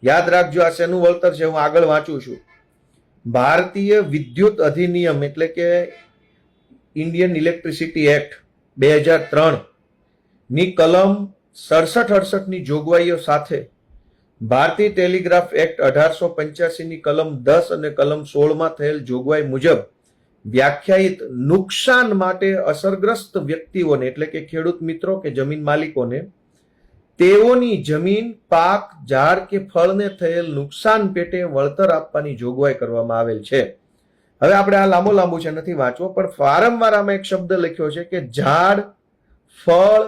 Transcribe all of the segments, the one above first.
યાદ રાખજો આ શેનું વળતર છે, હું આગળ વાંચું છું. ભારતીય વિદ્યુત અધિનિયમ એટલે કે ઇન્ડિયન ઇલેક્ટ્રિસિટી એક્ટ 2003 ની કલમ 67-68 ની જોગવાઈઓ સાથે ભારતીય ટેલિગ્રાફ એક્ટ 1885 ની કલમ 10 અને કલમ 16 માં થયેલ જોગવાઈ મુજબ વ્યાખ્યાયિત નુકસાન માટે અસરગ્રસ્ત વ્યક્તિઓને એટલે કે ખેડૂત મિત્રો કે જમીન માલિકોને તેઓની જમીન, પાક, ઝાડ કે ફળને થયેલ નુકસાન પેટે વળતર આપવાની જોગવાઈ કરવામાં આવેલ છે. હવે આપણે આ લાંબુ છે નથી વાંચવો, પણ વારંવાર આમાં એક શબ્દ લખ્યો છે કે ઝાડ, ફળ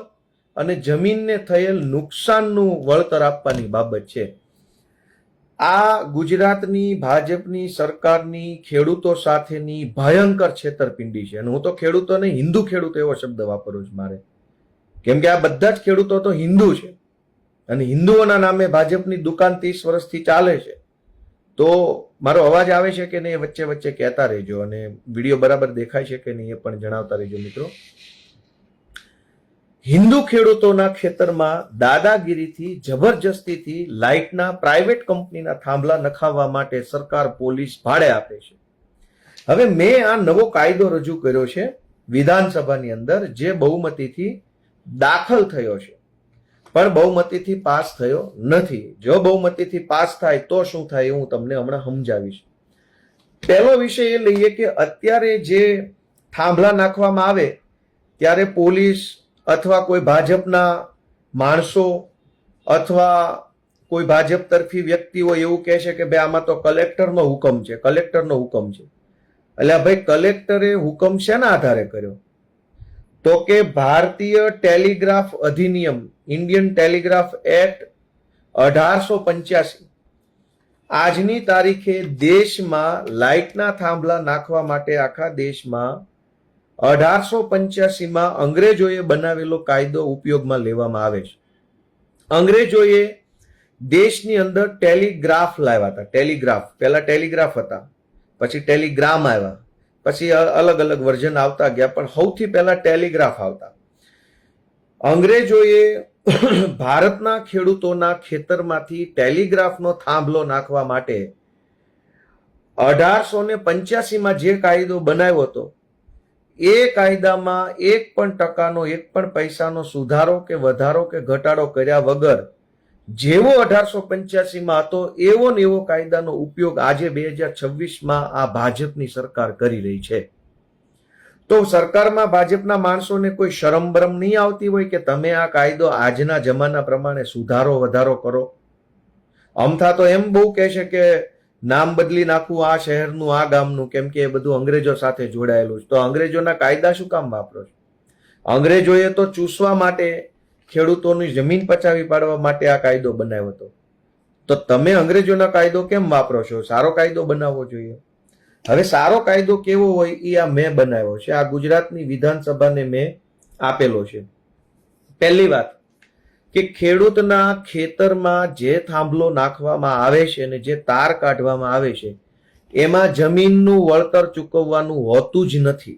અને જમીનને થયેલ નુકસાનનું વળતર આપવાની બાબત છે. આ ગુજરાતની ભાજપની સરકારની ખેડૂતો સાથેની ભયંકર છેતરપિંડી છે. અને હું તો ખેડૂતોને હિન્દુ ખેડૂત એવો શબ્દ વાપરું છું મારે, કેમ કે આ બધા જ ખેડૂતો તો હિન્દુ છે અને હિન્દુઓના નામે ભાજપની દુકાન 30 વર્ષથી ચાલે છે. તો મારો અવાજ આવે છે કે નહીં વચ્ચે વચ્ચે કહેતા રહેજો, અને વિડીયો બરાબર દેખાય છે કે નહીં એ પણ જણાવતા રહેજો મિત્રો. હિન્દુ ખેડૂતોના ખેતરમાં દાદાગીરીથી, જબરજસ્તીથી લાઇટના પ્રાઇવેટ કંપનીના થાંભલા નખાવવા માટે સરકાર પોલીસ ભાડે આપે છે. હવે મેં આ નવો કાયદો રજૂ કર્યો છે વિધાનસભાની અંદર, જે બહુમતીથી દાખલ થયો છે પણ બહુમતીથી પાસ થયો નથી. જો બહુમતીથી પાસ થાય તો શું થાય હું તમને હમણાં સમજાવીશ. પહેલો વિષય એ લઈએ કે અત્યારે જે થાંભલા નાખવામાં આવે ત્યારે પોલીસ અથવા કોઈ ભાજપના માણસો અથવા કોઈ ભાજપ તરફી વ્યક્તિઓ એવું કહે છે કે ભાઈ આમાં તો કલેક્ટરનો હુકમ છે, કલેક્ટરનો હુકમ છે. એટલે ભાઈ કલેક્ટરે હુકમ શેના આધારે કર્યો? તો કે ભારતીય ટેલિગ્રાફ અધિનિયમ ઇન્ડિયન ટેલિગ્રાફ એક્ટ 1885 આજની તારીખે દેશમાં લાઇટના થાંભલા નાખવા માટે આખા દેશમાં 1885 માં અંગ્રેજોએ બનાવેલો કાયદો ઉપયોગમાં લેવામાં આવે છે. અંગ્રેજોએ દેશની અંદર ટેલિગ્રાફ લાવ્યા હતા. ટેલિગ્રાફ, પહેલા ટેલિગ્રાફ હતા, પછી ટેલિગ્રામ આવ્યા, પછી અલગ અલગ વર્ઝન આવતા ગયા, પણ સૌથી પહેલા ટેલિગ્રાફ આવતા. અંગ્રેજોએ ભારતના ખેડૂતોના ખેતરમાંથી ટેલિગ્રાફનો થાંભલો નાખવા માટે 1885 માં જે કાયદો બનાવ્યો હતો એ કાયદામાં 1% 1 પૈસાનો સુધારો કે વધારો કે ઘટાડો કર્યા વગર જેવો 1885 માં હતો એવો ને એવો કાયદાનો ઉપયોગ આજે 2026માં આ ભાજપની સરકાર કરી રહી છે. તો સરકારમાં ભાજપના માણસોને કોઈ શરમ બરમ નહીં આવતી હોય કે તમે આ કાયદો આજના જમાના પ્રમાણે સુધારો વધારો કરો? અમથા તો એમ બહુ કહે છે કે નામ બદલી નાખવું આ શહેરનું, આ ગામનું, કેમ કે એ બધું અંગ્રેજો સાથે જોડાયેલું છે. તો અંગ્રેજોના કાયદા શું કામ વાપરો છો? અંગ્રેજોએ તો ચૂસવા માટે, ખેડૂતોની જમીન પચાવી પાડવા માટે આ કાયદો બનાવ્યો હતો. તો તમે અંગ્રેજોના કાયદો કેમ વાપરો છો? સારો કાયદો બનાવવો જોઈએ. હવે સારો કાયદો કેવો હોય એ આ મેં બનાવ્યો છે, આ ગુજરાતની વિધાનસભાને મેં આપેલો છે. પહેલી વાત કે ખેડૂતના ખેતરમાં જે થાંભલો નાખવામાં આવે છે અને જે તાર કાઢવામાં આવે છે એમાં જમીનનું વળતર ચૂકવવાનું હોતું જ નથી,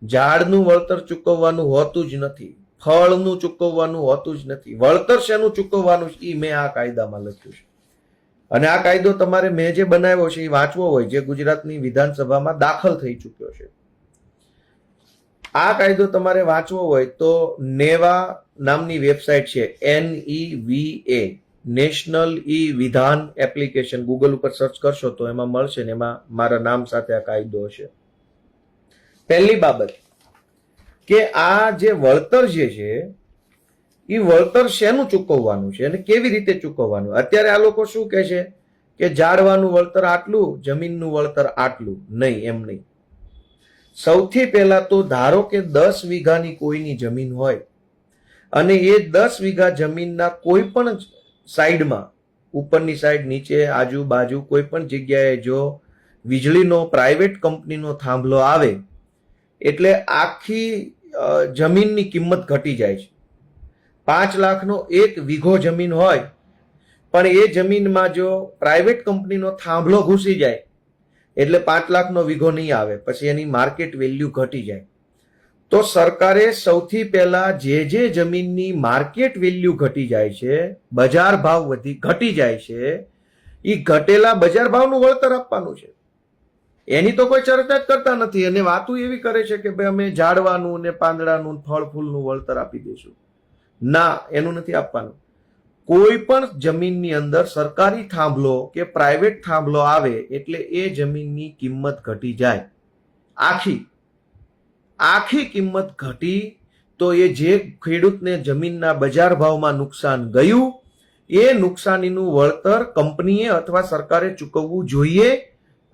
ઝાડનું વળતર ચૂકવવાનું હોતું જ નથી, ફળનું ચૂકવવાનું હોતું જ નથી. વળતર શેનું ચૂકવવાનું છે એ મેં આ કાયદામાં લખ્યું છે. અને આ કાયદો તમારે મેં જે બનાવ્યો છે એ વાંચવો હોય, જે ગુજરાતની વિધાનસભામાં દાખલ થઈ ચૂક્યો છે. આ કાયદો તમારે વાંચવો હોય તો નેવા નામની વેબસાઇટ છે, NEVA, નેશનલ ઈ વિધાન એપ્લિકેશન. ગૂગલ ઉપર સર્ચ કરશો તો એમાં મળશે ને એમાં મારા નામ સાથે આ કાયદો હશે. પહેલી બાબત કે આ જે વળતર જે છે એ વળતર શેનું ચૂકવવાનું છે અને કેવી રીતે ચૂકવવાનું? અત્યારે આ લોકો શું કહે છે કે ઝાડવાનું વળતર આટલું, જમીનનું વળતર આટલું. નહીં, એમ નહીં. સૌથી પહેલા તો ધારો કે 10 વીઘાની કોઈની જમીન હોય અને એ 10 વીઘા જમીનના કોઈ પણ સાઈડમાં, ઉપરની સાઈડ, નીચે, આજુબાજુ કોઈ પણ જગ્યાએ જો વીજળીનો પ્રાઇવેટ કંપનીનો થાંભલો આવે એટલે આખી જમીનની કિંમત ઘટી જાય છે. 5 લાખનો 1 વીઘો જમીન હોય પણ એ જમીનમાં જો પ્રાઇવેટ કંપનીનો થાંભલો ઘૂસી જાય એટલે 5 લાખનો વીઘો નહીં આવે, પછી એની માર્કેટ વેલ્યુ ઘટી જાય. તો સરકારે સૌથી પહેલા જે જમીનની માર્કેટ વેલ્યુ ઘટી જાય છે, બજાર ભાવ ઘટી જાય છે, એ ઘટેલા બજાર ભાવનું વળતર આપવાનું છે. એની તો કોઈ ચર્ચા જ કરતા નથી અને વાતો એવી કરે છે કે ભાઈ અમે ઝાડવાનું ને પાંદડાનું ફળ ફૂલનું વળતર આપી દઈશું. ના, એનું નથી આપવાનું. કોઈ પણ જમીનની અંદર સરકારી થાંભલો કે પ્રાઇવેટ થાંભલો આવે એટલે એ જમીનની કિંમત ઘટી જાય. આખી કિંમત ઘટી તો એ જે ખેડૂતને જમીનના બજાર ભાવમાં નુકસાન ગયું એ નુકસાનીનું વળતર કંપનીએ અથવા સરકારે ચૂકવવું જોઈએ.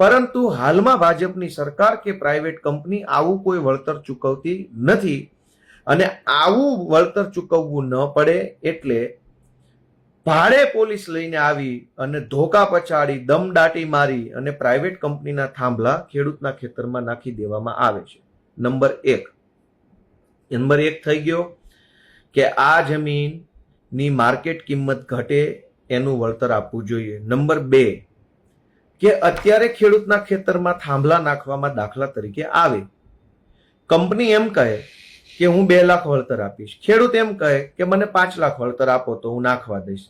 પરંતુ હાલમાં ભાજપની સરકાર કે પ્રાઇવેટ કંપની આવું કોઈ વળતર ચૂકવતી નથી અને આવું વળતર ચૂકવવું ન પડે એટલે ભાડે પોલીસ લઈને આવી અને ધોકા પછાડી દમદાટી મારી અને પ્રાઇવેટ કંપનીના થાંભલા ખેડૂતના ખેતરમાં નાખી દેવામાં આવે છે. નંબર એક થઈ ગયો કે આ જમીનની માર્કેટ કિંમત ઘટે એનું વળતર આપવું જોઈએ. નંબર 2 કે અત્યારે ખેડૂતના ખેતરમાં થાંભલા નાખવામાં દાખલા તરીકે આવે, કંપની એમ કહે કે હું 2 લાખ વળતર આપીશ, ખેડૂત એમ કહે કે મને 5 લાખ વળતર આપો તો હું નાખવા દઈશ.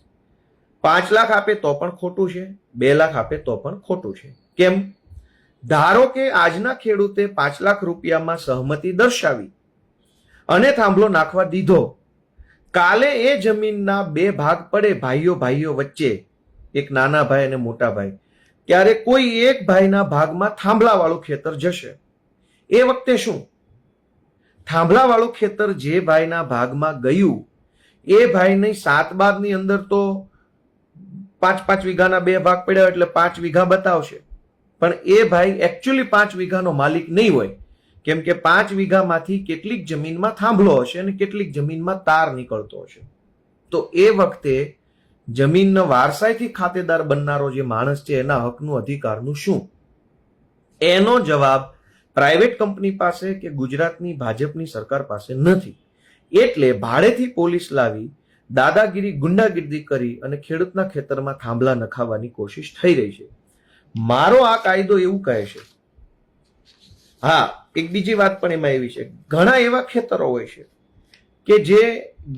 5 લાખ આપે તો પણ ખોટું છે, 2 લાખ આપે તો પણ ખોટું છે. કેમ? ધારો કે આજના ખેડૂતે 5 લાખ રૂપિયામાં સહમતિ દર્શાવી અને થાંભલો નાખવા દીધો, કાલે એ જમીનના 2 ભાગ પડે ભાઈઓ વચ્ચે, એક નાના ભાઈ અને મોટા ભાઈ, ત્યારે કોઈ એક ભાઈના ભાગમાં થાંભલા વાળું ખેતર જશે. એ વખતે શું? થાંભલા વાળું ખેતર જે ભાઈના ભાગમાં ગયું એ ભાઈને 7 બારની અંદર તો 5 વીઘાના 2 ભાગ પડ્યા એટલે 5 વીઘા બતાવશે, પણ એ ભાઈ એકચ્યુઅલી 5 વીઘાનો માલિક નહીં હોય, કેમ કે 5 વીઘામાંથી કેટલીક જમીનમાં થાંભલો હશે અને કેટલીક જમીનમાં તાર નીકળતો હશે. તો એ વખતે જમીનનો વારસાઈથી ખાતેદાર બનનારો જે માણસ છે એના હકનું અધિકારનું શું? એનો જવાબ પ્રાઇવેટ કંપની પાસે કે ગુજરાતની ભાજપની સરકાર પાસે નથી. એટલે ભાડેથી પોલીસ લાવી દાદાગીરી ગુંડાગીરી કરી અને ખેડૂતના ખેતરમાં થાંભલા નખાવવાની કોશિશ થઈ રહી છે. મારો આ કાયદો એવું કહે છે. હા, એક બીજી વાત પણ એમાં એવી છે, ઘણા એવા ખેતરો હોય છે કે જે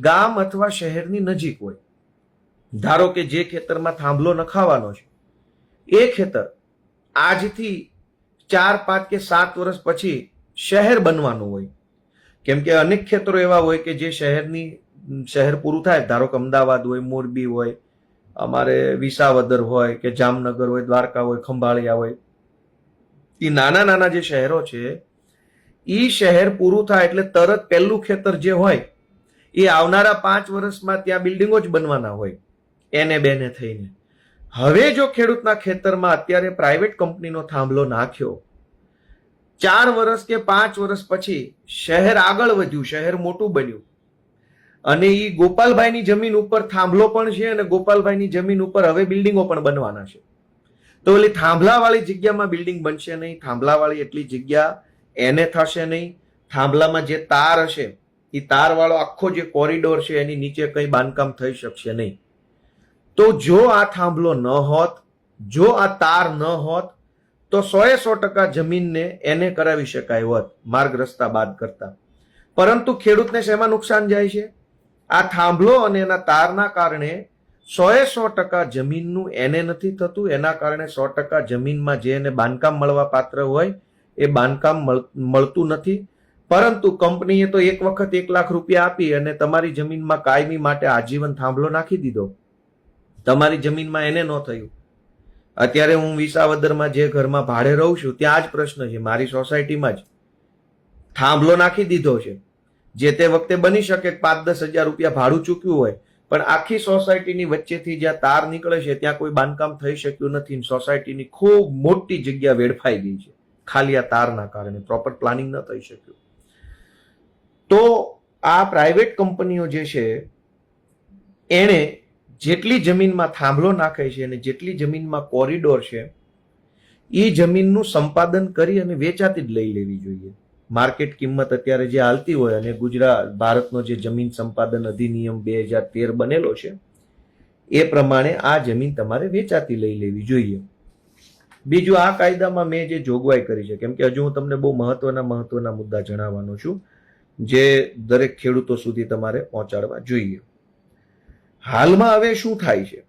ગામ અથવા શહેરની નજીક હોય. ધારો કે જે ખેતરમાં થાંભલો નખાવાનો છે એ ખેતર આજથી 4, 5 કે 7 વર્ષ પછી શહેર બનવાનું હોય, કેમ કે અનેક ખેતરો એવા હોય કે જે શહેર પૂરું થાય, ધારો કે અમદાવાદ હોય, મોરબી હોય, અમારે વિસાવદર હોય કે જામનગર હોય, દ્વારકા હોય, ખંભાળિયા હોય, એ નાના જે શહેરો છે એ શહેર પૂરું થાય એટલે તરત પહેલું ખેતર જે હોય એ આવનારા 5 વર્ષમાં ત્યાં બિલ્ડિંગો જ બનવાના હોય એને બેને થઈને. હવે જો ખેડૂતના ખેતરમાં અત્યારે પ્રાઇવેટ કંપનીનો થાંભલો નાખ્યો, 4 વર્ષ કે 5 વર્ષ પછી શહેર આગળ વધ્યું, શહેર મોટું બન્યું અને એ ગોપાલભાઈની જમીન ઉપર થાંભલો પણ છે અને ગોપાલભાઈની જમીન ઉપર હવે બિલ્ડિંગો પણ બનવાના છે, તો ઓલી થાંભલાવાળી જગ્યામાં બિલ્ડિંગ બનશે નહીં, થાંભલાવાળી એટલી જગ્યા એને થશે નહીં. થાંભલામાં જે તાર હશે એ તારવાળો આખો જે કોરિડોર છે એની નીચે કંઈ બાંધકામ થઈ શકશે નહીં. તો જો આ થાંભલો ન હોત, જો આ તાર ન હોત તો 100% જમીનને એને કરાવી શકાય હોત માર્ગ રસ્તા બાદ કરતા. પરંતુ ખેડૂતને શેમાં નુકસાન જાય છે? આ થાંભલો અને એના તારના કારણે 100% જમીનનું એને નથી થતું, એના કારણે 100% જમીનમાં જે એને બાંધકામ મળવા પાત્ર હોય એ બાંધકામ મળતું નથી. પરંતુ કંપનીએ તો એક વખત 1 લાખ રૂપિયા આપી અને તમારી જમીનમાં કાયમી માટે આજીવન થાંભલો નાખી દીધો, તમારી જમીનમાં એને ન થયું. અત્યારે હું વિસાવદરમાં જે ઘરમાં ભાડે રહું છું ત્યાં જ પ્રશ્ન છે, મારી સોસાયટીમાં જ થાંભલો નાખી દીધો છે. જે તે વખતે બની શકે 5-10 હજાર રૂપિયા ભાડું ચૂક્યું હોય, પણ આખી સોસાયટીની વચ્ચેથી જ્યાં તાર નીકળે છે ત્યાં કોઈ બાંધકામ થઈ શક્યું નથી. સોસાયટીની ખૂબ મોટી જગ્યા વેડફાઈ ગઈ છે ખાલી આ તારના કારણે, પ્રોપર પ્લાનિંગ ન થઈ શક્યું. તો આ પ્રાઇવેટ કંપનીઓ જે છે એને જેટલી જમીનમાં થાંભલો નાખે છે અને જેટલી જમીનમાં કોરિડોર છે એ જમીનનું સંપાદન કરી અને વેચાતી જ લઈ લેવી જોઈએ. માર્કેટ કિંમત અત્યારે જે હાલતી હોય અને ભારતનો જે જમીન સંપાદન અધિનિયમ 2013 બનેલો છે એ પ્રમાણે આ જમીન તમારે વેચાતી લઈ લેવી જોઈએ. બીજું, આ કાયદામાં મેં જે જોગવાઈ કરી છે, કેમ કે હજુ હું તમને બહુ મહત્વના મુદ્દા જણાવવાનો છું, જે દરેક ખેડૂતો સુધી તમારે પહોંચાડવા જોઈએ. હાલમાં હવે શું થાય છે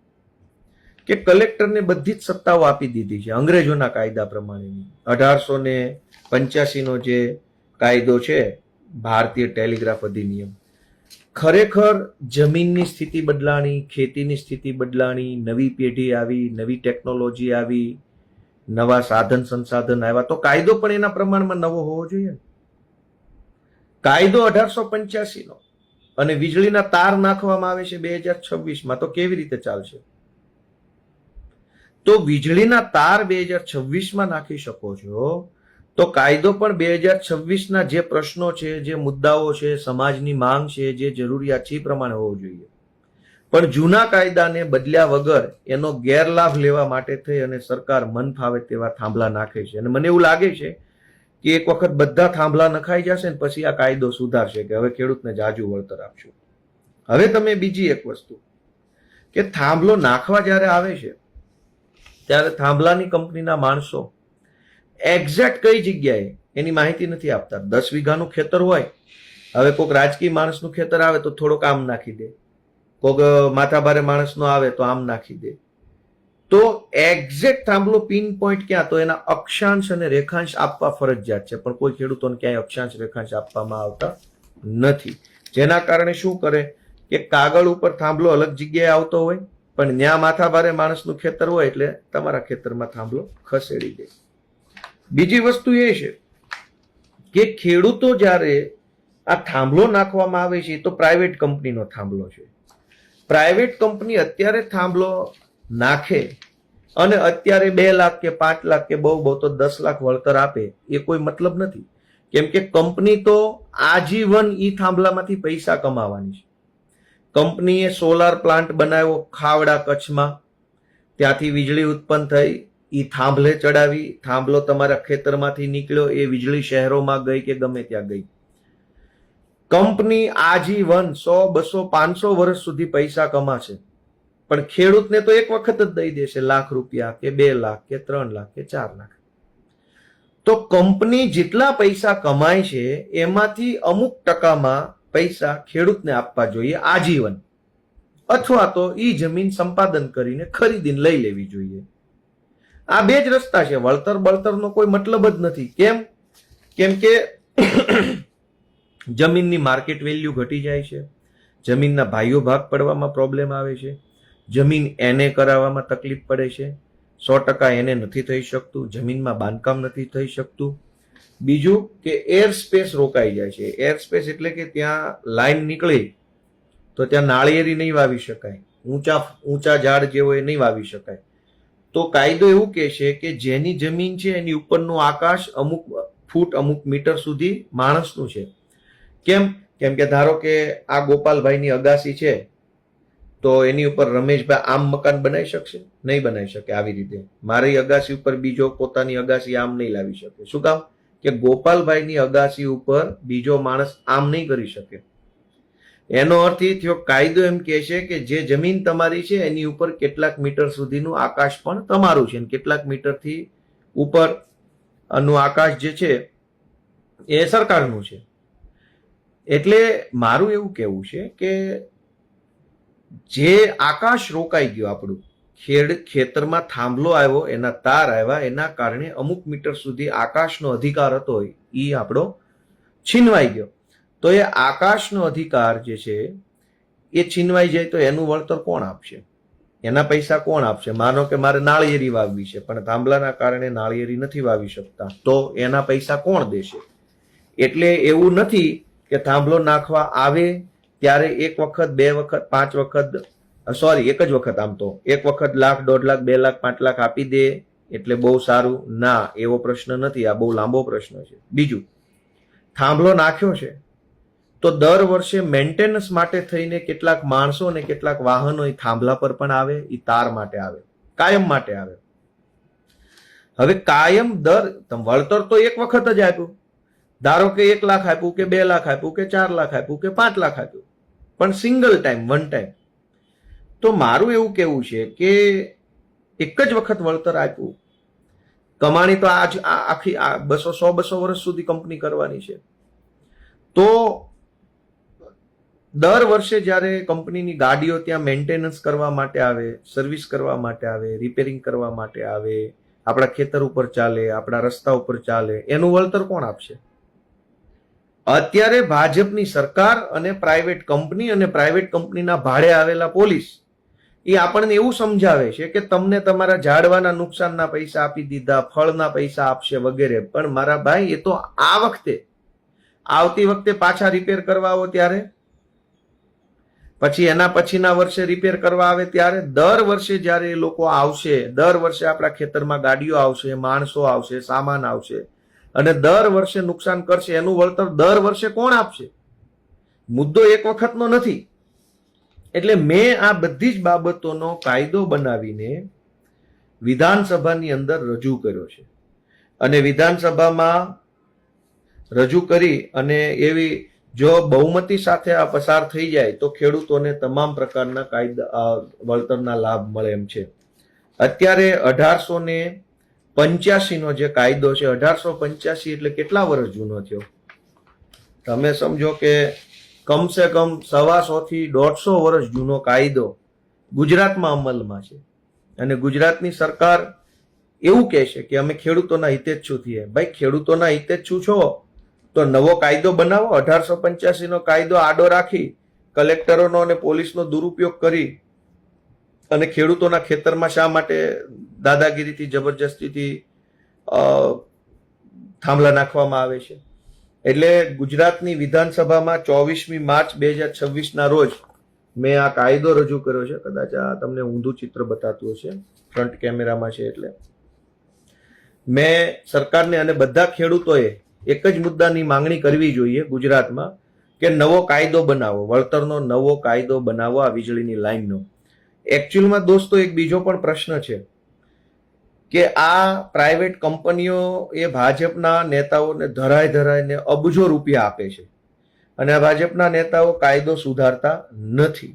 કે કલેક્ટરને બધી જ સત્તાઓ આપી દીધી છે અંગ્રેજોના કાયદા પ્રમાણેની. 1885 નો જે કાયદો છે ભારતીય ટેલિગ્રાફ અધિનિયમ, ખરેખર જમીનની સ્થિતિ બદલાણી, ખેતીની સ્થિતિ બદલાણી, નવી પેઢી આવી, નવી ટેકનોલોજી આવી, નવા સાધન સંસાધન આવ્યા, તો કાયદો પણ એના પ્રમાણમાં નવો હોવો જોઈએ. કાયદો 1885 નો અને વીજળીના તાર નાખવામાં આવે છે 2026માં, તો કેવી રીતે ચાલશે? તો વીજળીના તાર 2026માં નાખી શકો છો, તો કાયદો પણ 2026ના જે પ્રશ્નો છે, જે મુદ્દાઓ છે, સમાજની માંગ છે, જે જરૂરિયાત છે એ પ્રમાણે હોવો જોઈએ. પણ જૂના કાયદાને બદલ્યા વગર એનો ગેરલાભ લેવા માટે થઈ અને સરકાર મન ફાવે તેવા થાંભલા નાખે છે. અને મને એવું લાગે છે કે એક વખત બધા થાંભલા નખાઈ જશે ને પછી આ કાયદો સુધારશે કે હવે ખેડૂતને જાજુ વળતર આપશું. હવે તમે બીજી એક વસ્તુ કે થાંભલો નાખવા જ્યારે આવે છે ત્યારે થાંભલાની કંપનીના માણસો એક્ઝેક્ટ કઈ જગ્યાએ એની માહિતી નથી આપતા. 10 વીઘાનું ખેતર હોય, હવે કોઈક રાજકીય માણસનું ખેતર આવે તો થોડોક આમ નાખી દે, કોઈક માથાભારે માણસનો આવે તો આમ નાખી દે. તો એક્ઝેક્ટ થાંભલો પિન પોઈન્ટ ક્યાં, તો એના અક્ષાંશ અને રેખાંશ આપવા ફરજિયાત છે, પણ કોઈ ખેડૂતોને ક્યાંય અક્ષાંશ રેખાંશ આપવામાં આવતા નથી. જેના કારણે શું કરે કે કાગળ ઉપર થાંભલો અલગ જગ્યાએ આવતો હોય, પણ ત્યાં માથાભારે માણસનું ખેતર હોય એટલે તમારા ખેતરમાં થાંભલો ખસેડી દે. બીજી વસ્તુ એ છે કે ખેડૂતો જ્યારે આ થાંભલો નાખવામાં આવે છે તો પ્રાઇવેટ કંપનીનો થાંભલો છે. પ્રાઇવેટ કંપની અત્યારે થાંભલો નાખે અને અત્યારે 2 લાખ કે 5 લાખ કે બહુ તો 10 લાખ વળતર આપે, એ કોઈ મતલબ નથી. કેમ કે કંપની તો આજીવન ઈ થાંભલામાંથી પૈસા કમાવાની છે. કંપનીએ સોલાર પ્લાન્ટ બનાવ્યો ખાવડા કચ્છમાં, ત્યાંથી વીજળી ઉત્પન્ન થઈ, ઈ થાંભલે ચડાવી, થાંભલો તમારા ખેતરમાંથી નીકળ્યો, એ વીજળી શહેરોમાં ગઈ કે ગમે ત્યાં ગઈ. કંપની આજીવન 100, 200, 500 વર્ષ સુધી પૈસા કમાશે, પણ ખેડૂતને તો એક વખત જ દઈ દેશે લાખ રૂપિયા કે 2 લાખ કે 3 લાખ કે 4 લાખ. તો કંપની જેટલા પૈસા કમાય છે એમાંથી અમુક ટકામાં પૈસા ખેડૂતને આપવા જોઈએ આજીવન, અથવા તો ઈ જમીન સંપાદન કરીને ખરીદીને લઈ લેવી જોઈએ. આ 2 જ રસ્તા છે. વળતર બળતરનો કોઈ મતલબ જ નથી. કેમ કે જમીનની માર્કેટ વેલ્યુ ઘટી જાય છે, જમીનના ભાઈઓ ભાગ પડવામાં પ્રોબ્લેમ આવે છે, જમીન એને કરાવવામાં તકલીફ પડે છે, 100% એને નથી થઈ શકતું, જમીનમાં બાંધકામ નથી થઈ શકતું. બીજું કે એર સ્પેસ રોકાઈ જાય છે. એર સ્પેસ એટલે કે ત્યાં લાઈન નીકળી તો ત્યાં નાળિયેરી નહીં વાવી શકાય, ઊંચા ઝાડ જે હોય એ નહીં વાવી શકાય. તો કાયદો એવું કહે છે કે જેની જમીન છે એની ઉપરનું આકાશ અમુક ફૂટ અમુક મીટર સુધી માણસનું છે. કેમ કે ધારો કે આ ગોપાલભાઈની અગાસી છે તો એની ઉપર રમેશભાઈ આમ મકાન બનાવી શકશે? નહીં બનાવી શકે. આવી રીતે મારી અગાસી ઉપર બીજો પોતાની અગાસી આમ નહીં લાવી શકે. શું કામ? કે ગોપાલભાઈની અગાસી ઉપર બીજો માણસ આમ નહીં કરી શકે. એનો અર્થ એ થયો કાયદો એમ કહે છે કે જે જમીન તમારી છે એની ઉપર કેટલાક મીટર સુધીનું આકાશ પણ તમારું છે, કેટલાક મીટરથી ઉપરનું આકાશ જે છે એ સરકારનું છે. એટલે મારું એવું કહેવું છે કે જે આકાશ રોકાઈ ગયું આપણું, ખેતરમાં થાંભલો આવ્યો, એના તાર આવ્યા, એના કારણે અમુક મીટર સુધી આકાશનો અધિકાર હતો એ આપણો છીનવાઈ ગયો. તો એ આકાશનો અધિકાર જે છે એ છીનવાઈ જાય તો એનું વળતર કોણ આપશે? એના પૈસા કોણ આપશે? માનો કે મારે નાળિયેરી વાવવી છે પણ થાંભલાના કારણે નાળિયેરી નથી વાવી શકતા, તો એના પૈસા કોણ દેશે? એટલે એવું નથી કે થાંભલો નાખવા આવે ત્યારે 1 વખત 2 વખત 5 વખત, સોરી 1 જ વખત, આમ તો 1 વખત લાખ 1.5 લાખ 2 લાખ 5 લાખ આપી દે એટલે બહુ સારું. ના, એવો પ્રશ્ન નથી. આ બહુ લાંબો પ્રશ્ન છે. બીજું, થાંભલો નાખ્યો છે તો દર વર્ષે મેન્ટેનન્સ માટે થઈને કેટલાક માણસો અને કેટલાક વાહનો એ થાંભલા પર પણ આવે, એ તાર માટે આવે, કાયમ માટે આવે. હવે કાયમ વળતર તો 1 વખત જ આપ્યું. ધારો કે 1 લાખ આપ્યું કે 2 લાખ આપ્યું કે 4 લાખ આપ્યું કે 5 લાખ આપ્યું, પણ સિંગલ ટાઈમ, વન ટાઈમ. તો મારું એવું કેવું છે કે 1 જ વખત વળતર આપ્યું, કમાણી તો આખી 100-200 વર્ષ સુધી કંપની કરવાની છે. તો દર વર્ષે જ્યારે કંપનીની ગાડીઓ ત્યાં મેન્ટેનન્સ કરવા માટે આવે, સર્વિસ કરવા માટે આવે, રિપેરિંગ કરવા માટે આવે, આપણા ખેતર ઉપર ચાલે, આપણા રસ્તા ઉપર ચાલે, એનું વળતર કોણ આપશે? અત્યારે ભાજપની સરકાર અને પ્રાઇવેટ કંપની અને પ્રાઇવેટ કંપનીના ભાડે આવેલા પોલીસ એ આપણને એવું સમજાવે છે કે તમને તમારા ઝાડવાના નુકસાનના પૈસા આપી દીધા, ફળના પૈસા આપશે વગેરે. પણ મારા ભાઈ, એ તો આ વખતે, આવતી વખતે પાછા રિપેર કરવા આવો ત્યારે, પછી એના પછીના વર્ષે રિપેર કરવા આવે ત્યારે, દર વર્ષે જ્યારે એ લોકો આવશે, દર વર્ષે આપણા ખેતરમાં ગાડીઓ આવશે, માણસો આવશે, સામાન આવશે અને દર વર્ષે નુકસાન કરશે, એનું વળતર દર વર્ષે કોણ આપશે? મુદ્દો એક વખતનો નથી. એટલે મેં આ બધી જ બાબતોનો કાયદો બનાવીને વિધાનસભાની અંદર રજૂ કર્યો છે અને વિધાનસભામાં રજૂ કરી અને એવી જો બહુમતી સાથે આ પસાર થઈ જાય તો ખેડૂતોને તમામ પ્રકારના કાયદા વળતરના લાભ મળે એમ છે. અત્યારે 1885 નો જે કાયદો છે, 1885 એટલે કેટલા વર્ષ જૂનો થયો? તમે સમજો કે કમસે કમ 125 થી 150 વર્ષ જૂનો કાયદો ગુજરાતમાં અમલમાં છે અને ગુજરાતની સરકાર એવું કહે છે કે અમે ખેડૂતોના હિતેચ્છુ છીએ. ભાઈ, ખેડૂતોના હિતેચ્છુ છો તો નવો કાયદો બનાવો. 1885 નો કાયદો આડો રાખી કલેક્ટરોનો અને પોલીસનો દુરુપયોગ કરી અને ખેડૂતોના ખેતરમાં શા માટે દાદાગીરીથી, જબરજસ્તીથી થાંભલા નાખવામાં આવે છે? એટલે ગુજરાતની વિધાનસભામાં 24મી માર્ચ 2026 ના રોજ મેં આ કાયદો રજૂ કર્યો છે. કદાચ આ તમને ઊંધું ચિત્ર બતાતું હશે, ફ્રન્ટ કેમેરામાં છે. એટલે મેં સરકારને અને બધા ખેડૂતોએ એક જ મુદ્દાની માંગણી કરવી જોઈએ ગુજરાતમાં કે નવો કાયદો બનાવો, વળતરનો નવો કાયદો બનાવો આ વીજળીની લાઈનનો. એકચ્યુઅલમાં દોસ્તો એક બીજો પણ પ્રશ્ન છે કે આ પ્રાઇવેટ કંપનીઓ એ ભાજપના નેતાઓને ધરાઈને અબજો રૂપિયા આપે છે અને આ ભાજપના નેતાઓ કાયદો સુધારતા નથી.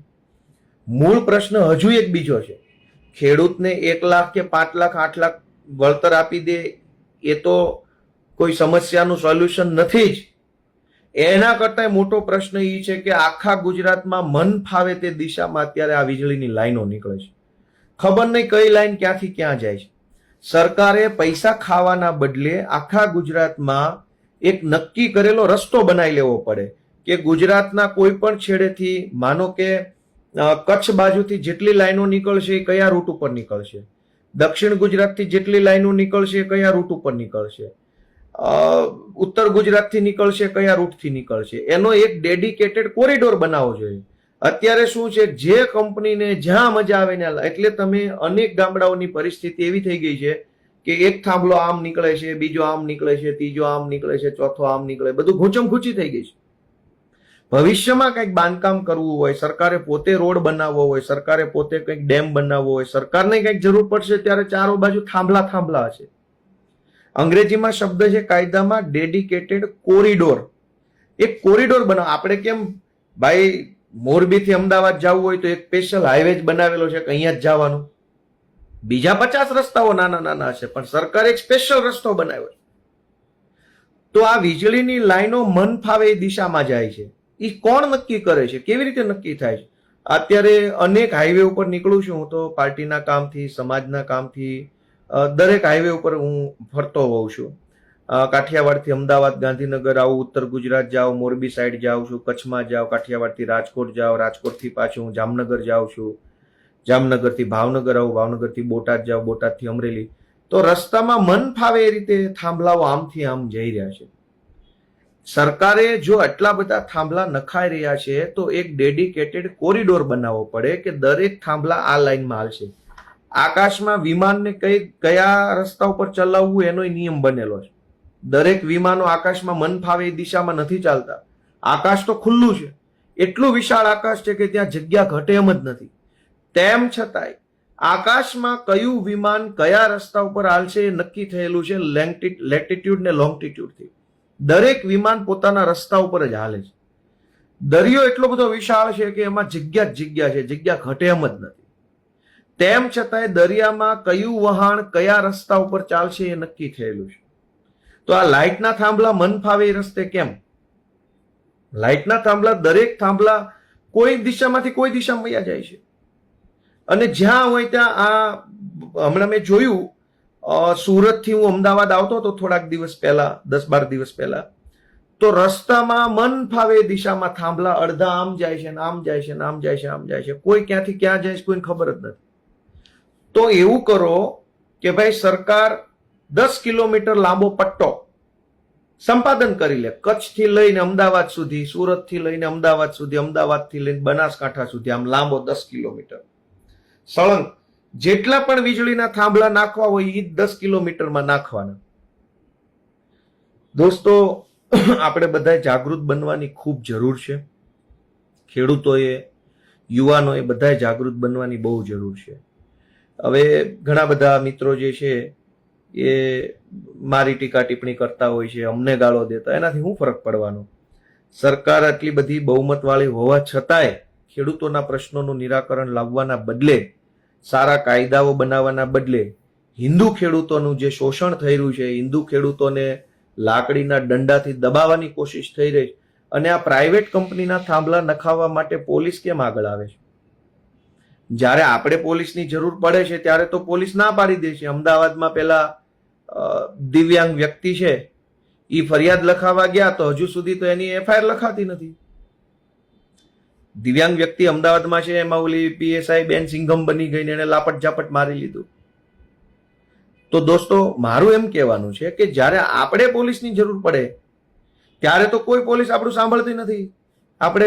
મૂળ પ્રશ્ન હજુ એક બીજો છે. ખેડૂતને 1 લાખ કે 5 લાખ 8 લાખ વળતર આપી દે એ તો કોઈ સમસ્યાનું સોલ્યુશન નથી જ. એના કરતા મોટો પ્રશ્ન એ છે કે આખા ગુજરાતમાં મન ફાવે તે દિશામાં અત્યારે આ વીજળીની લાઈનો નીકળે છે. ખબર નહીં કઈ લાઈન ક્યાંથી ક્યાં જાય છે. સરકારે પૈસા ખાવાના બદલે આખા ગુજરાતમાં એક નક્કી કરેલો રસ્તો બનાવી લેવો પડે કે ગુજરાતના કોઈ પણ છેડેથી, માનો કે કચ્છ બાજુથી જેટલી લાઈનો નીકળશે એ કયા રૂટ ઉપર નીકળશે, દક્ષિણ ગુજરાતથી જેટલી લાઈનો નીકળશે એ કયા રૂટ ઉપર નીકળશે, ઉત્તર ગુજરાતથી નીકળશે કયા રૂટથી નીકળશે, એનો એક ડેડિકેટેડ કોરિડોર બનાવવો જોઈએ. અત્યારે શું છે, જે કંપનીને જ્યાં મજા આવે ને, એટલે તમે અનેક ગામડાઓની પરિસ્થિતિ એવી થઈ ગઈ છે કે એક થાંભલો આમ નીકળે છે, બીજો આમ નીકળે છે, ત્રીજો આમ નીકળે છે, ચોથો આમ નીકળે, બધું ઘૂંચમઘૂંચી થઈ ગઈ છે. ભવિષ્યમાં કંઈક બાંધકામ કરવું હોય, સરકારે પોતે રોડ બનાવવો હોય, સરકારે પોતે કંઈક ડેમ બનાવવો હોય, સરકારને કંઈક જરૂર પડશે ત્યારે ચારો બાજુ થાંભલા હશે. અંગ્રેજીમાં શબ્દ છે કાયદામાં ડેડિકેટેડ કોરિડોર. એક કોરિડોર બનાવો. આપણે કેમ ભાઈ મોરબીથી અમદાવાદ જવું હોય તો એક સ્પેશિયલ હાઈવે જ બનાવેલો છે કે અહીંયા જ જવાનું, બીજા 50 રસ્તાઓ નાના હશે, પણ સરકારે એક સ્પેશિયલ રસ્તો બનાવ્યો છે. તો આ વીજળીની લાઈનો મન ફાવે એ દિશામાં જાય છે. એ કોણ નક્કી કરે છે? કેવી રીતે નક્કી થાય છે? અત્યારે અનેક હાઈવે ઉપર નીકળું છું હું તો, પાર્ટીના કામથી, સમાજના કામથી દરેક હાઈવે ઉપર હું ફરતો હોઉં છું. કાઠિયાવાડથી અમદાવાદ, ગાંધીનગર આવું, ઉત્તર ગુજરાત જાઉં, મોરબી સાઈડ જાઉં છું, કચ્છમાં જાઉં, કાઠિયાવાડથી રાજકોટ જાઉં, રાજકોટથી પાછું હું જામનગર જાઉં છું, જામનગરથી ભાવનગર આવું, ભાવનગરથી બોટાદ જાઉં, બોટાદથી અમરેલી. તો રસ્તામાં મન ફાવે એ રીતે થાંભલાઓ આમથી આમ જઈ રહ્યા છે. સરકારે જો આટલા બધા થાંભલા નખાઈ રહ્યા છે તો એક ડેડિકેટેડ કોરિડોર બનાવવો પડે કે દરેક થાંભલા આ લાઈનમાં હાલશે. આકાશમાં વિમાનને કયા રસ્તા ઉપર ચલાવવું એનો નિયમ બનેલો છે. દરેક વિમાનો આકાશમાં મન ફાવે એ દિશામાં નથી ચાલતા. આકાશ તો ખુલ્લું છે, એટલું વિશાળ આકાશ છે કે ત્યાં જગ્યા ઘટે એમ જ નથી. તેમ છતાંય આકાશમાં કયું વિમાન કયા રસ્તા ઉપર હાલશે એ નક્કી થયેલું છે લેટિટ્યુડ ને લોંગટિટ્યુડથી. દરેક વિમાન પોતાના રસ્તા ઉપર જ હાલે છે. દરિયો એટલો બધો વિશાળ છે કે એમાં જગ્યા છે, જગ્યા ઘટે એમ જ નથી. તેમ છતાંય દરિયામાં કયું વહાણ કયા રસ્તા ઉપર ચાલશે એ નક્કી થયેલું છે. તો આ લાઇટના થાંભલા મન ફાવે એ રસ્તે કેમ? લાઇટના થાંભલા, દરેક થાંભલા કોઈ દિશામાંથી કોઈ દિશામાં વયા જાય છે. અને જ્યાં હોય ત્યાં આ હમણાં મેં જોયું, સુરતથી હું અમદાવાદ આવતો હતો થોડાક દિવસ પહેલા, 10-12 દિવસ પહેલા, તો રસ્તામાં મન ફાવે દિશામાં થાંભલા, અડધા આમ જાય છે, આમ જાય છે, આમ જાય છે, આમ જાય છે. કોઈ ક્યાંથી ક્યાં જાય છે કોઈને ખબર જ નથી. તો એવું કરો કે ભાઈ સરકાર 10 કિલોમીટર લાંબો પટ્ટો સંપાદન કરી લે, કચ્છથી લઈને અમદાવાદ સુધી, સુરતથી લઈને અમદાવાદ સુધી, અમદાવાદથી લઈને બનાસકાંઠા સુધી, આમ લાંબો 10 કિલોમીટર સળંગ જેટલા પણ વીજળીના થાંભલા નાખવા હોય એ 10 કિલોમીટરમાં નાખવાના. દોસ્તો, આપણે બધા જાગૃત બનવાની ખૂબ જરૂર છે. ખેડૂતોએ, યુવાનોએ બધાએ જાગૃત બનવાની બહુ જરૂર છે. હવે ઘણા બધા મિત્રો જે છે એ મારી ટીકા ટિપ્પણી કરતા હોય છે, અમને ગાળો દેતા, એનાથી શું ફરક પડવાનો? સરકાર આટલી બધી બહુમત વાળી હોવા છતાંય ખેડૂતોના પ્રશ્નોનું નિરાકરણ લાવવાના બદલે, સારા કાયદાઓ બનાવવાના બદલે હિન્દુ ખેડૂતોનું જે શોષણ થઈ રહ્યું છે, હિન્દુ ખેડૂતોને લાકડીના દંડાથી દબાવવાની કોશિશ થઈ રહી છે, અને આ પ્રાઇવેટ કંપનીના થાંભલા નખાવવા માટે પોલીસ કેમ આગળ આવે છે? જ્યારે આપણે પોલીસની જરૂર પડે છે ત્યારે તો પોલીસ ના પાડી દે છે. અમદાવાદમાં પેલા દિવ્યાંગ વ્યક્તિ છે, એ ફરિયાદ લખાવવા ગયા તો હજુ સુધી તો એની એફઆઈઆર લખાતી નથી. દિવ્યાંગ વ્યક્તિ અમદાવાદમાં છે, એમાં ઓલી પીએસઆઈ બેન સિંઘમ બની ગઈ ને એને લાપટ ઝાપટ મારી લીધું. તો દોસ્તો, મારું એમ કહેવાનું છે કે જ્યારે આપણે પોલીસની જરૂર પડે ત્યારે તો કોઈ પોલીસ આપણું સાંભળતી નથી. આપણે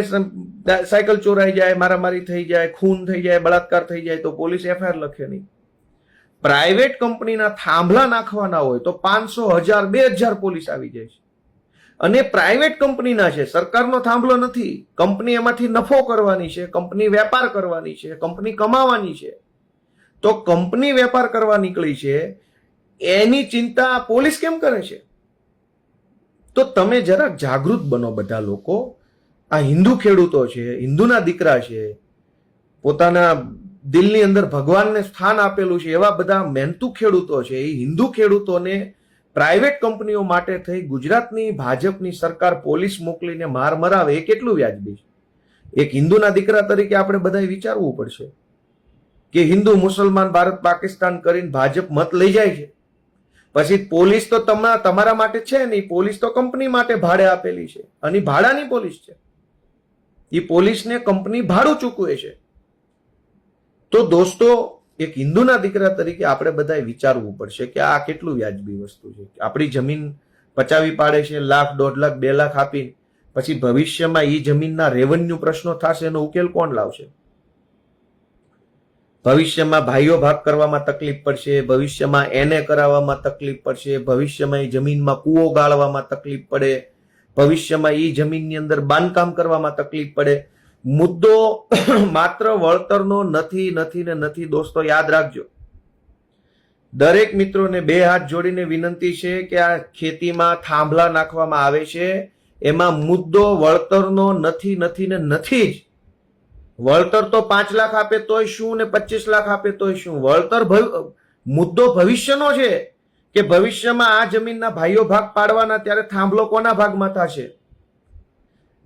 સાયકલ ચોરાઈ જાય, મારામારી થઈ જાય, ખૂન થઈ જાય, બળાત્કાર થઈ જાય તો પોલીસ એફઆઈઆર લખે નહીં. પ્રાઇવેટ કંપનીના થાંભલા નાખવાના હોય તો 500, 1000, 2000 પોલીસ આવી જાય છે. અને પ્રાઇવેટ કંપનીના છે, સરકારનો થાંભલો નથી. કંપની એમાંથી નફો કરવાની છે, કંપની વેપાર કરવાની છે, કંપની કમાવાની છે. તો કંપની વેપાર કરવા નીકળી છે, એની ચિંતા પોલીસ કેમ કરે છે? તો તમે જરાક જાગૃત બનો બધા લોકો. આ હિન્દુ ખેડૂતો છે, હિન્દુના દીકરા છે, પોતાના દિલની અંદર ભગવાનને સ્થાન આપેલું છે, એવા બધા મહેનતુ ખેડૂતો છે. એ હિન્દુ ખેડૂતોને પ્રાઇવેટ કંપનીઓ માટે થઈ ગુજરાતની ભાજપની સરકાર પોલીસ મોકલીને માર મરાવે, એ કેટલું વ્યાજબી છે? એક હિન્દુના દીકરા તરીકે આપણે બધાએ વિચારવું પડશે કે હિન્દુ, મુસલમાન, ભારત, પાકિસ્તાન કરીને ભાજપ મત લઈ જાય છે. પછી પોલીસ તો તમારા માટે છે નહીં, પોલીસ તો કંપની માટે ભાડે આપેલી છે, અને ભાડાની પોલીસ છે. એ પોલીસને કંપની ભાડું ચૂકવે છે. તો દોસ્તો, એક હિન્દુના દીકરા તરીકે આપણે બધાએ વિચારવું પડશે કે આ કેટલું વ્યાજબી વસ્તુ છે. આપણી જમીન પચાવી પાડે છે, 1,00,000, 1.5 લાખ, 2 લાખ આપીને. પછી ભવિષ્યમાં એ જમીનના રેવન્યુ પ્રશ્નો થશે, એનો ઉકેલ કોણ લાવશે? ભવિષ્યમાં ભાઈઓ ભાગ કરવામાં તકલીફ પડશે, ભવિષ્યમાં એને કરાવવામાં તકલીફ પડશે, ભવિષ્યમાં એ જમીનમાં કૂવો ગાળવામાં તકલીફ પડે, ભવિષ્યમાં એ જમીનની અંદર બાંધકામ કરવામાં તકલીફ પડે. મુદ્દો માત્ર વળતરનો નથી. દોસ્તો, યાદ રાખજો. દરેક મિત્રોને 2 હાથ જોડીને વિનંતી છે કે આ ખેતીમાં થાંભલા નાખવામાં આવે છે, એમાં મુદ્દો વળતરનો નથી જ. વળતર તો 5 લાખ આપે તોય શું ને 25 લાખ આપે તોય શું? વળતર મુદ્દો ભવિષ્યનો છે કે ભવિષ્યમાં આ જમીનના ભાઈઓ ભાગ પાડવાના, ત્યારે થાંભલો કોના ભાગમાં થશે?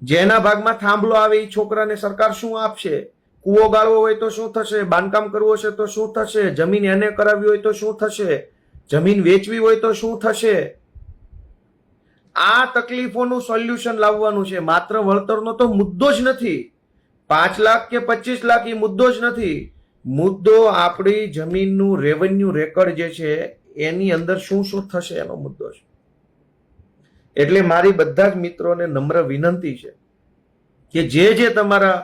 જેના ભાગમાં થાંભલો આવે એ છોકરાને સરકાર શું આપશે? કૂવો ગાળવો હોય તો શું થશે? બાંધકામ કરવું હશે તો શું થશે? જમીન એને કરાવવી હોય તો શું થશે? જમીન વેચવી હોય તો શું થશે? આ તકલીફોનું સોલ્યુશન લાવવાનું છે. માત્ર વળતરનો તો મુદ્દો જ નથી. 5 લાખ કે 25 લાખ એ મુદ્દો જ નથી. મુદ્દો આપણી જમીનનું રેવન્યુ રેકર્ડ જે છે એની અંદર શું થશે એનો મુદ્દો છે. એટલે મારી બધા જ મિત્રોને નમ્ર વિનંતી છે કે જે તમારા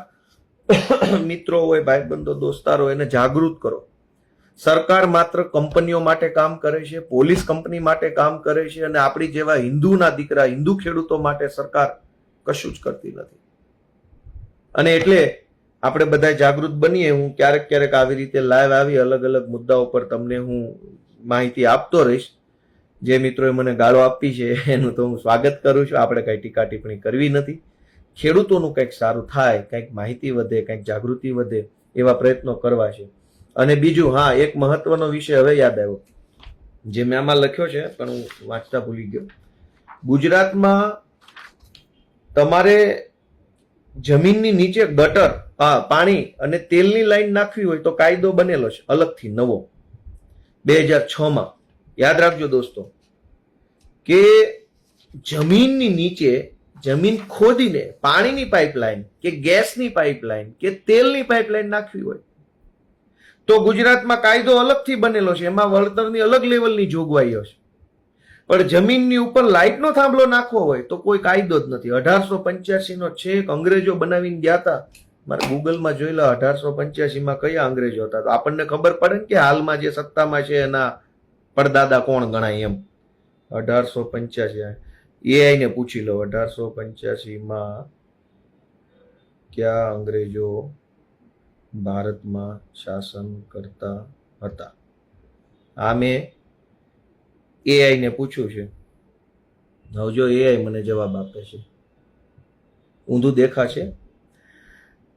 મિત્રો હોય, ભાઈબંધો, દોસ્તારો, એને જાગૃત કરો. સરકાર માત્ર કંપનીઓ માટે કામ કરે છે, પોલીસ કંપની માટે કામ કરે છે, અને આપણી જેવા હિન્દુના દીકરા, હિન્દુ ખેડૂતો માટે સરકાર કશું જ કરતી નથી. અને એટલે આપણે બધા જાગૃત બનીએ. હું ક્યારેક આવી રીતે લાઈવ આવી અલગ અલગ મુદ્દાઓ પર તમને હું માહિતી આપતો રહીશ. જે મિત્રોએ મને ગાળો આપી છે એનું તો હું સ્વાગત કરું છું. આપણે કઈ ટીકા ટિપ્પણી કરવી નથી. ખેડૂતોનું કંઈક સારું થાય, કંઈક માહિતી વધે, કંઈક જાગૃતિ વધે, એવા પ્રયત્નો કરવા છે. અને બીજું, હા, એક મહત્વનો વિષય હવે યાદ આવ્યો, જે મેં આમાં લખ્યો છે પણ હું વાંચતા ભૂલી ગયો. ગુજરાતમાં તમારે જમીનની નીચે ગટર પાણી અને તેલની લાઈન નાખવી હોય તો કાયદો બનેલો છે અલગથી નવો 2006માં. યાદ રાખજો દોસ્તો કે જમીનની નીચે જમીન ખોદીને પાણીની પાઇપલાઇન કે ગેસની પાઇપલાઇન કે તેલની પાઇપલાઇન નાખવી હોય તો ગુજરાતમાં કાયદો અલગથી બનેલો છે, એમાં વળતરની અલગ લેવલની જોગવાઈઓ છે. પણ જમીનની ઉપર લાઇટનો થાંભલો નાખવો હોય તો કોઈ કાયદો જ નથી. 1885નો છેક અંગ્રેજો બનાવીને ગયા હતા. મારે ગૂગલમાં જોઈ લો 1885માં કયા અંગ્રેજો હતા, તો આપણને ખબર પડે ને કે હાલમાં જે સત્તામાં છે એના પરદાદા કોણ ગણાય એમ. 1885 AI ને પૂછી લો 1885માં કયા અંગ્રેજો ભારતમાં શાસન કરતા હતા. આ મેં AI ને પૂછ્યું છે. હવે જો AI મને જવાબ આપે છે, ઊંધું દેખાશે.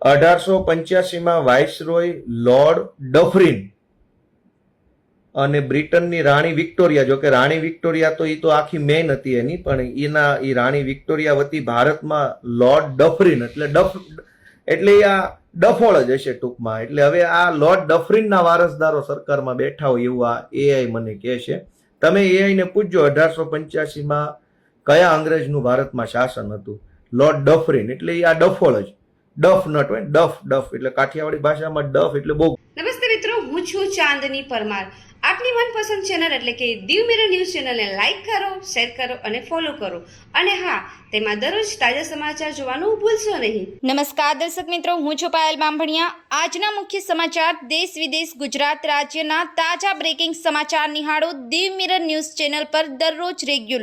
1885માં વાઇસરોય લોર્ડ ડફરિન અને બ્રિટનની રાણી વિક્ટોરિયા, જો કે રાણી વિક્ટોરિયા તો એ તો આખી મેન હતી એની, પણ એ રાણી વિક્ટોરિયા વતી ભારતમાં લોર્ડ ડફરિન એટલે આ ડફોળ જ હશે ટૂંકમાં. એટલે હવે આ લોર્ડ ડફરિનના વારસદારો સરકારમાં બેઠા હોય એવું આ AI મને કહે છે. તમે AI ને પૂછજો 1885માં કયા અંગ્રેજનું ભારતમાં શાસન હતું. લોર્ડ ડફરિન એટલે આ ડફોળ જ, ડફ નટ હોય, ડફ એટલે કાઠિયાવાડી ભાષામાં ડફ એટલે બહુ. નમસ્તે મિત્રો, હું છું ચાંદની પરમાર. આપની મનપસંદ ચેનલ એટલે કે દીવ મિરર ન્યૂઝ ચેનલને લાઈક કરો, શેર કરો અને ફોલો કરો. અને હા, તેમાં દરરોજ તાજા સમાચાર જોવાનું ભૂલશો નહીં. નમસ્કાર દર્શક મિત્રો, હું છું પાયલ બામભણિયા. આજના મુખ્ય સમાચાર દેશ વિદેશ ગુજરાત રાજ્યના તાજા બ્રેકિંગ સમાચાર નિહાળો દીવ મિરર ન્યૂઝ ચેનલ પર દરરોજ રેગ્યુલર.